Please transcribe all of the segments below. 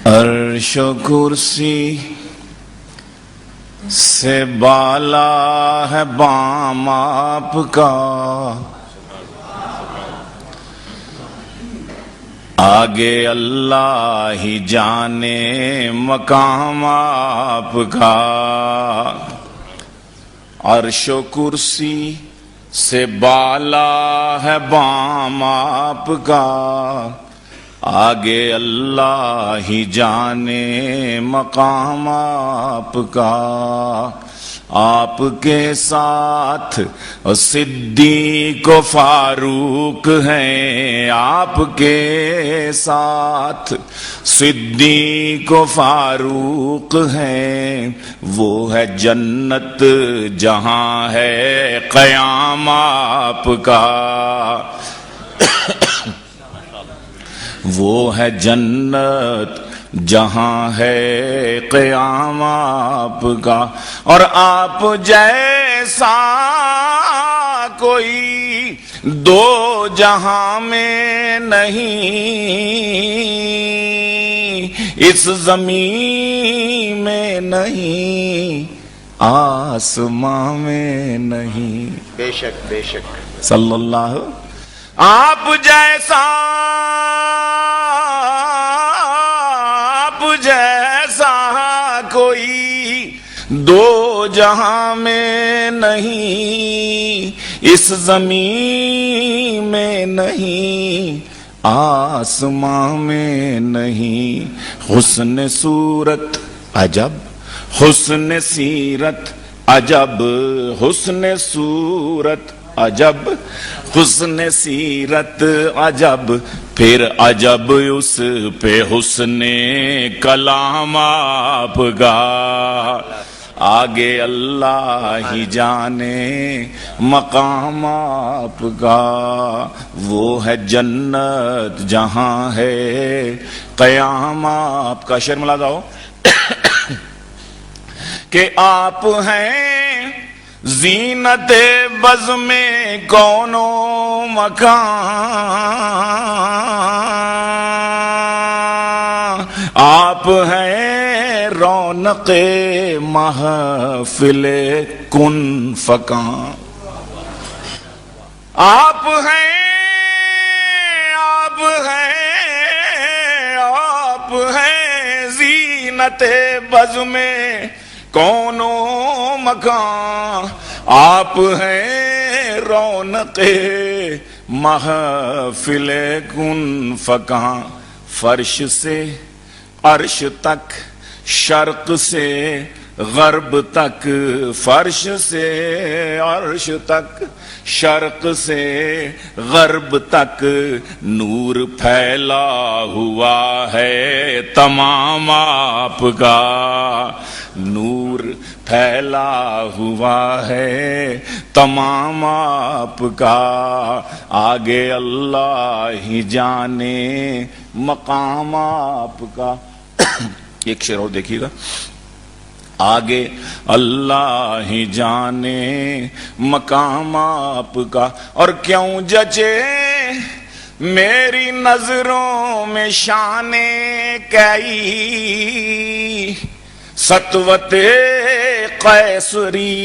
عرش و کرسی سے بالا ہے بام آپ کا، آگے اللہ ہی جانے مقام آپ کا۔ عرش و کرسی سے بالا ہے بام آپ کا، آگے اللہ ہی جانے مقام آپ کا۔ آپ کے ساتھ صدیق و فاروق ہیں، آپ کے ساتھ صدیق و فاروق ہیں، وہ ہے جنت جہاں ہے قیام آپ کا۔ وہ ہے جنت جہاں ہے قیام آپ کا، اور آپ جیسا کوئی دو جہاں میں نہیں، اس زمین میں نہیں، آسماں میں نہیں۔ بے شک بے شک صلی اللہ۔ آپ جیسا کوئی دو جہاں میں نہیں، اس زمین میں نہیں، آسمان میں نہیں۔ حسن صورت عجب، حسن سیرت عجب، حسن صورت عجب، حسن سیرت عجب، پھر عجب اس پہ حسن کلام آپ کا۔ آگے اللہ ہی جانے مقام آپ کا، وہ ہے جنت جہاں ہے قیام آپ کا۔ شعر ملا جاؤ کہ آپ ہیں زینت بز میں کون و مکان، آپ ہیں رونق محفل کن فکان، آپ ہیں آپ ہیں آپ ہیں زینت بز میں کون و مکان، آپ ہیں رونق محفل کن فکان۔ فرش سے عرش تک، شرق سے غرب تک، فرش سے عرش تک، شرق سے غرب تک، نور پھیلا ہوا ہے تمام آپ کا، نور پھیلا ہوا ہے تمام آپ کا۔ آگے اللہ ہی جانے مقام آپ کا۔ ایک شعر اور دیکھیے گا، آگے اللہ ہی جانے مقام آپ کا، اور کیوں جچے میری نظروں میں شان کئی، سطوت قیصری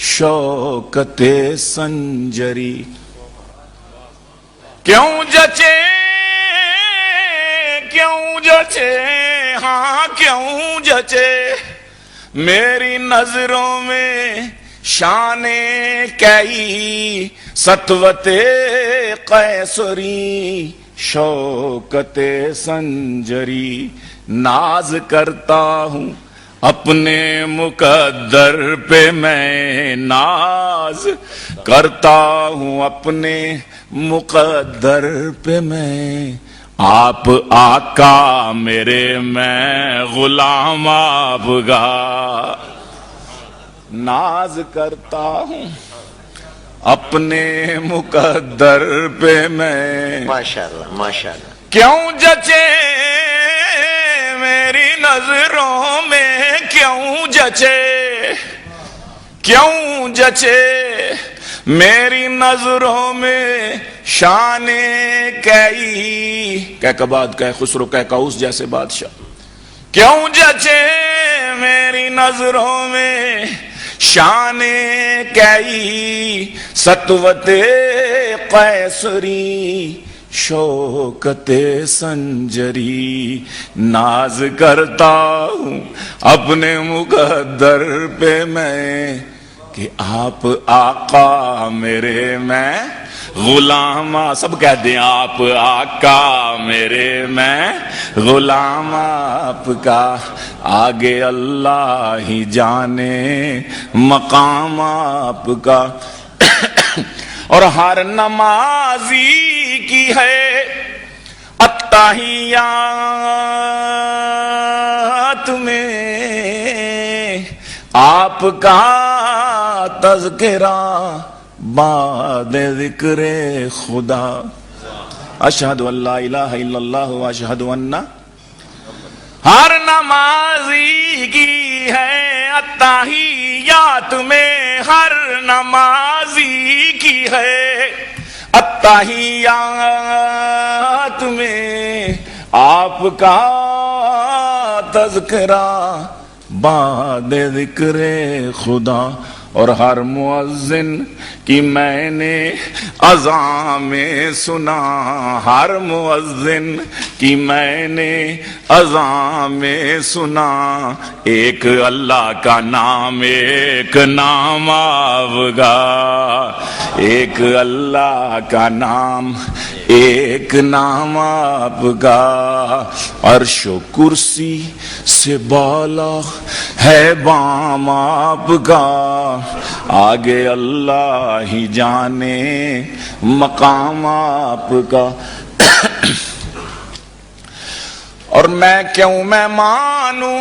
شوکت سنجری، کیوں جچے کیوں جچے ہاں کیوں جچے میری نظروں میں شان کئی، سطوت قیصری شوکت سنجری، ناز کرتا ہوں اپنے مقدر پہ میں، ناز کرتا ہوں اپنے مقدر پہ میں، آپ آقا میرے میں غلام آپ کا، ناز کرتا ہوں اپنے مقدر پہ میں۔ ماشاءاللہ ماشاءاللہ۔ کیوں جچے میری نظروں میں، کیوں جچے کیوں جچے میری نظروں میں شان کئی، کہ بعد کہ خسرو کہ کاؤس جیسے بادشاہ، کیوں جچے میری نظروں میں شان کئی سطوت قیصری شوکت سنجری ناز کرتا ہوں اپنے مقدر پہ میں کہ آپ آقا میرے میں غلام سب کہہ دیں آپ آقا میرے میں غلام آپ کا آگے اللہ ہی جانے مقام آپ کا اور ہر نمازی کی ہے التحیات میں آپ کا تذکرہ بعد ذکر خدا اشہد ان لا الہ الا اللہ واشہد ان ہر نمازی کی ہے التحیات میں ہر نمازی کی ہے التحیات میں آپ کا تذکرہ بعد ذکر خدا اور ہر مؤذن کی میں نے اذان میں سنا ہر مؤذن کی میں نے اذان میں سنا ایک اللہ کا نام ایک نام آوگا ایک اللہ کا نام ایک نام آپ کا عرش و کرسی سے بالا ہے بام آپ کا آگے اللہ ہی جانے مقام آپ کا اور میں کیوں میں مانوں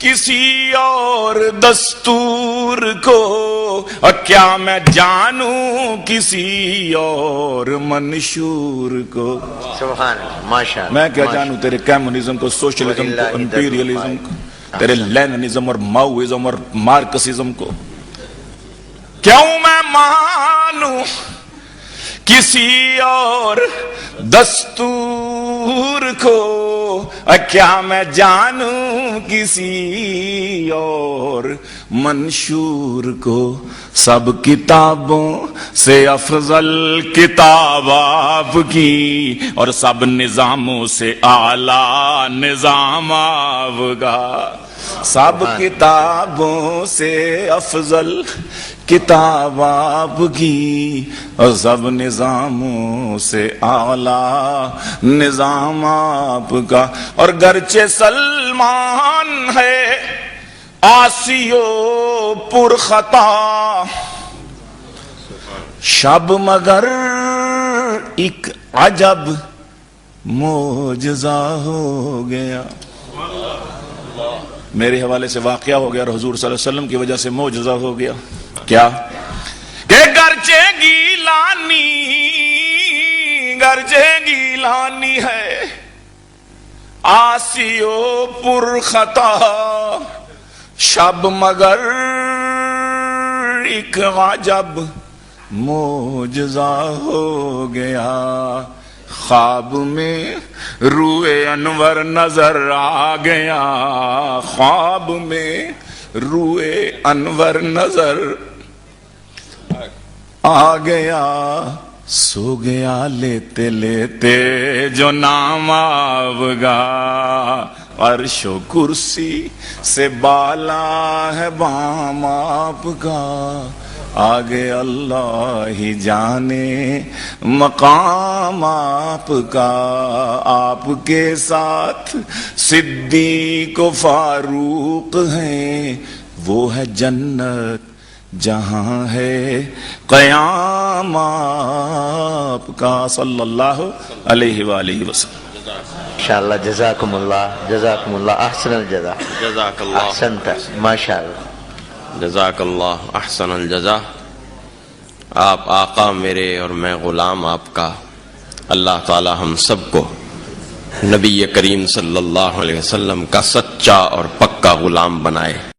کسی اور دستور کو اور کیا میں جانوں کسی اور منشور کو سبحان اللہ ماشاء اللہ میں کیا جانوں تیرے کمیونزم کو سوشلزم کو امپیریلزم کو تیرے لیننزم اور ماؤزم اور مارکسزم کو کیوں میں مانوں کسی اور دستور کو کیا میں جانوں کسی اور منشور کو سب کتابوں سے افضل کتاب آپ کی اور سب نظاموں سے اعلیٰ نظام آپ کا سب کتابوں سے افضل کتاب آپ کی اور سب نظاموں سے اعلیٰ نظام آپ کا اور گرچہ سلمان ہے آسیو پر خطا شب مگر ایک عجب معجزہ ہو گیا میرے حوالے سے واقعہ ہو گیا اور حضور صلی اللہ علیہ وسلم کی وجہ سے معجزہ ہو گیا کیا کہ گرچہ گیلانی ہے آسیو پر خطا شب مگر ایک عجب معجزہ ہو گیا خواب میں روئے انور نظر آ گیا خواب میں روئے انور نظر آ گیا سو گیا لیتے لیتے جو نام آوگا عرش و کرسی سے بالا ہے بام آپ کا آگے اللہ ہی جانے مقام آپ کا آپ کے ساتھ صدیق و فاروق ہیں وہ ہے جنت جہاں ہے قیام آپ کا صلی اللہ علیہ وآلہ وسلم انشاءاللہ جزاکم اللہ احسن الجزا جزاک اللہ احسنت ماشاءاللہ جزاک اللہ احسن الجزا آپ آقا میرے اور میں غلام آپ کا اللہ تعالی ہم سب کو نبی کریم صلی اللہ علیہ وسلم کا سچا اور پکا غلام بنائے